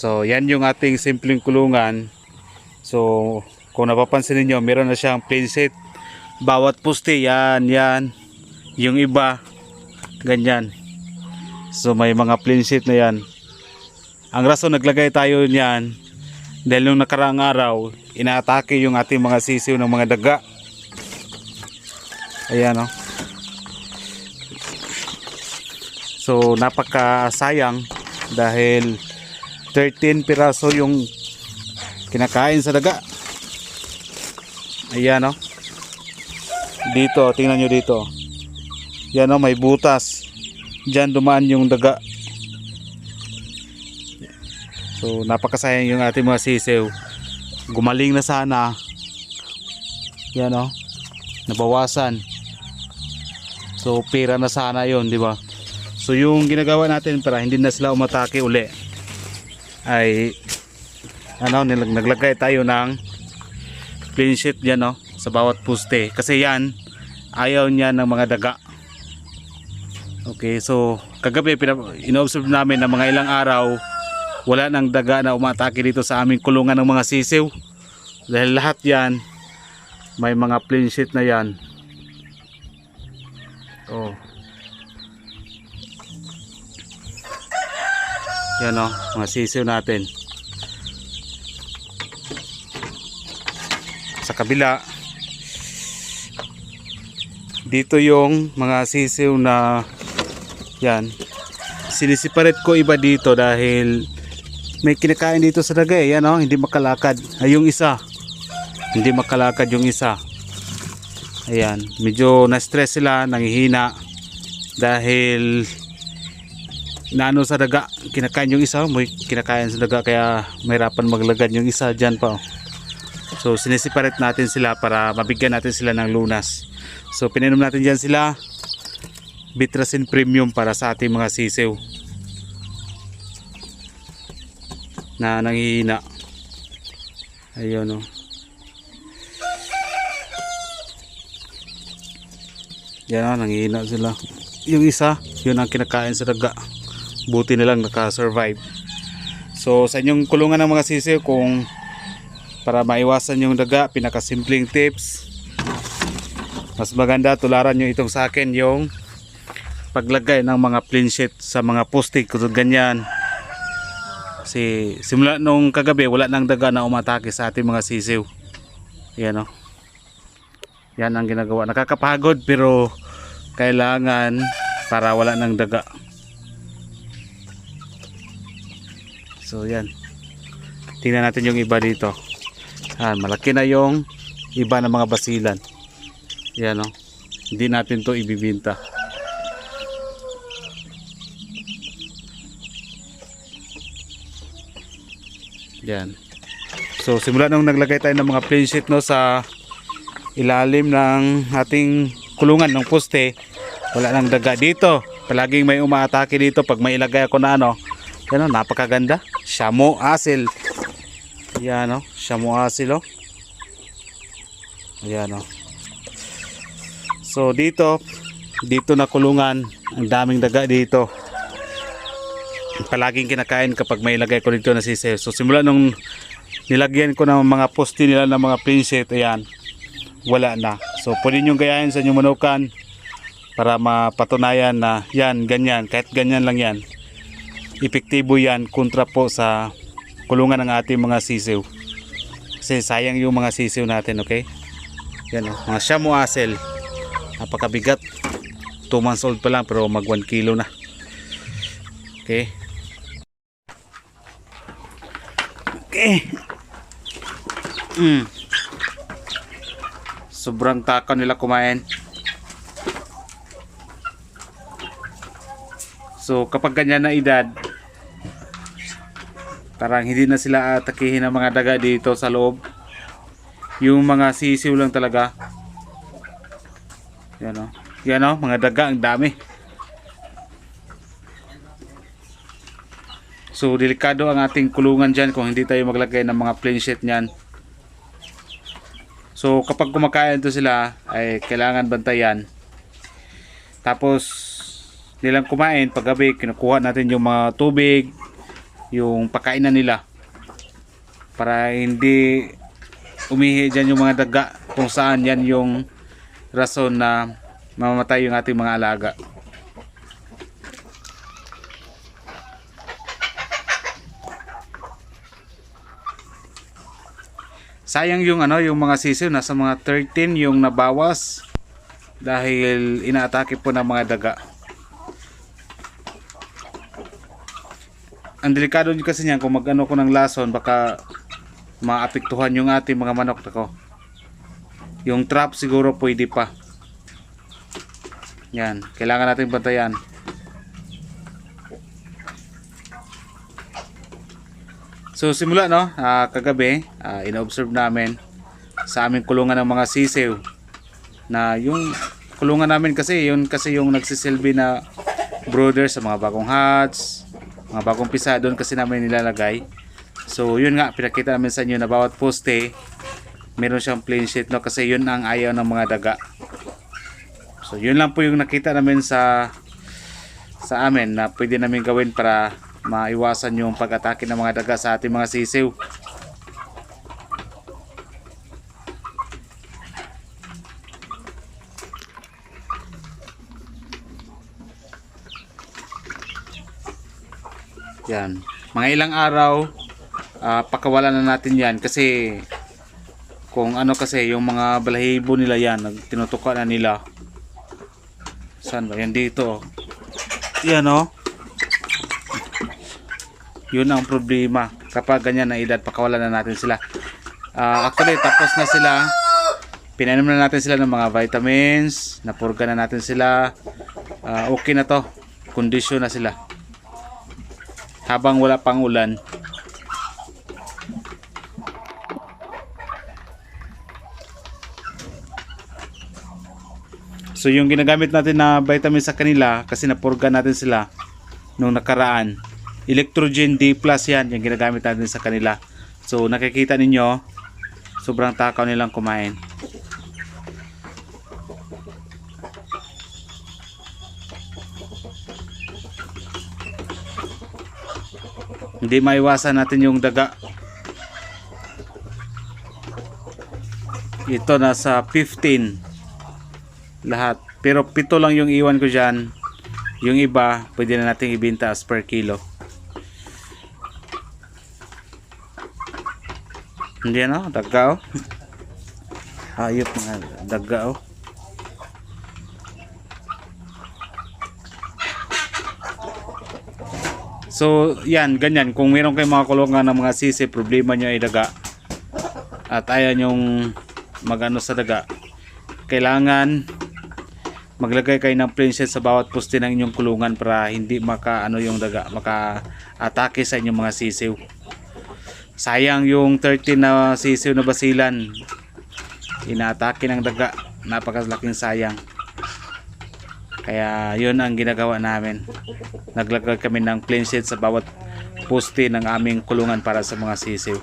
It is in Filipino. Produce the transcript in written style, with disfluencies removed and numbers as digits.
So yan yung ating simpleng kulungan. So kung napapansin niyo, meron na siyang plain set. Bawat poste yan, yan. Yung iba ganyan. So may mga plain set na yan. Ang rason naglagay tayo niyan dahil nung nakaraang araw inaatake yung ating mga sisiw ng mga daga. Ayan o. So napakasayang dahil 13 piraso yung kinakain sa daga. Ayan o. Dito, tingnan nyo dito. Yan o, may butas. Diyan dumaan yung daga. So napakasayang yung ating mga sisiw. Gumaling na sana. Yan o. Nabawasan. So pera na sana yon, di ba? So yung ginagawa natin para hindi na sila umatake uli ay naglagay tayo ng plain sheet diyan, no, sa bawat poste kasi yan ayaw niya ng mga daga. Okay, so kagabi ino-observe namin na mga ilang araw wala nang daga na umatake dito sa aming kulungan ng mga sisiw dahil lahat yan may mga plain sheet na yan. Oh. Yan o, mga sisiw natin. Sa kabila, dito yung mga sisiw na yan. Sinisiparate ko iba dito dahil may kinakain dito sa daga. Yan o, hindi makalakad. Ay, yung isa. Hindi makalakad yung isa. Ayan, medyo na-stress sila, nanghihina dahil naano sa daga, kinakain yung isa, may kinakain sa daga kaya mahirapan maglagad yung isa dyan pa. So sinisiparate natin sila para mabigyan natin sila ng lunas. So pininom natin dyan sila Bitrasin Premium para sa ating mga sisiw na nanghihina. Ayun o. Yan o, nanghihina sila. Yung isa, yun ang kinakain sa daga. Buti nilang naka-survive. So sa inyong kulungan ng mga sisiw, kung para maiwasan yung daga, pinakasimpleng tips, mas maganda tularan nyo itong sa akin, yung paglagay ng mga plain sheet sa mga poste kung ganyan. Kasi simula nung kagabi wala nang daga na umatake sa ating mga sisiw. Yan o. Yan ang ginagawa. Nakakapagod pero kailangan para wala nang daga. So yan. Tingnan natin yung iba dito. Malaki na yung iba ng mga basilan. Yan o. Hindi natin to ibibinta. Yan. So simula nung naglagay tayo ng mga plain sheet, no, sa ilalim ng ating kulungan ng poste, wala nang daga dito. Palaging may umaatake dito pag may ilagay ako na ano. Yan o, napakaganda. Shamu Asil. Yan o, Shamu Asil o. Yan o. So dito na kulungan, ang daming daga dito. Palaging kinakain kapag may ilagay ko dito na sisiw. So simula nung nilagyan ko ng mga poste nila ng mga plain sheet, ayan, wala na. So pwede nyo gayahin sa inyong manukan para mapatunayan na yan, ganyan, kahit ganyan lang yan, epektibo yan kontra po sa kulungan ng ating mga sisiw. Kasi sayang yung mga sisiw natin, okay? Yan o, mga Shamu Asil. Napakabigat. 2 months old pa lang pero mag 1 kilo na. Okay. Okay. Sobrang takaw nila kumain. So kapag ganyan na edad, parang hindi na sila atakihin ng mga daga dito sa loob. Yung mga sisiw lang talaga. Yan o. Yan o, mga daga, ang dami. So delikado ang ating kulungan dyan kung hindi tayo maglagay ng mga plain sheet nyan. So kapag kumakain to sila ay kailangan bantayan. Tapos nilang kumain paggabi, kinukuha natin yung mga tubig, yung pakainan nila para hindi umihi dyan yung mga daga, kung saan yan yung rason na mamamatay yung ating mga alaga. Sayang yung yung mga sisiw, nasa mga 13 yung nabawas dahil inaatake po ng mga daga. Ang delikado nyo kasi niyan, kung mag-ano ko ng lason, baka maapektuhan yung ating mga manok ko. Yung trap siguro pwede pa. Yan, kailangan natin bantayan. So simula kagabi, ina-observe namin sa aming kulungan ng mga sisiw na yung kulungan namin kasi yung nagsisilbi na brooder sa mga bagong hatch, mga bagong pisa, doon kasi namin nilalagay. So yun nga, pinakita namin sa inyo na bawat poste meron siyang plain sheet, kasi yun ang ayaw ng mga daga. So yun lang po yung nakita namin sa amin na pwede namin gawin para maiwasan yung pag-atake ng mga daga sa ating mga sisiw. Yan, mga ilang araw pakawalan na natin yan, kasi kung kasi yung mga balahibo nila yan, tinutuka na nila. Saan ba yan? Dito yan yun ang problema kapag ganyan na edad, pakawalan na natin sila. Actually tapos na sila, pinainom na natin sila ng mga vitamins, napurga na natin sila, okay na to, kondisyon na sila habang wala pang ulan. So yung ginagamit natin na vitamins sa kanila, kasi napurga natin sila nung nakaraan, Electrogen D+ yan yung ginagamit natin sa kanila. So nakikita ninyo, sobrang takaw nilang kumain. Hindi maiwasan natin yung daga. Ito nasa 15 lahat, pero 7 lang yung iwan ko dyan. Yung iba pwede na natin ibenta as per kilo. Hindi daga hayop mga daga So yan, ganyan, kung meron kayong mga kulungan ng mga sisi, problema nyo ay daga at ayaw nyong magano sa daga, kailangan maglagay kayo ng plain sheet sa bawat poste ng inyong kulungan para hindi yung daga maka-atake sa inyong mga sisiw. Sayang yung 13 na sisiw na basilan, inaatake ng daga, napakalaking sayang. Kaya yun ang ginagawa namin, naglagay kami ng plain sheet sa bawat poste ng aming kulungan para sa mga sisiw.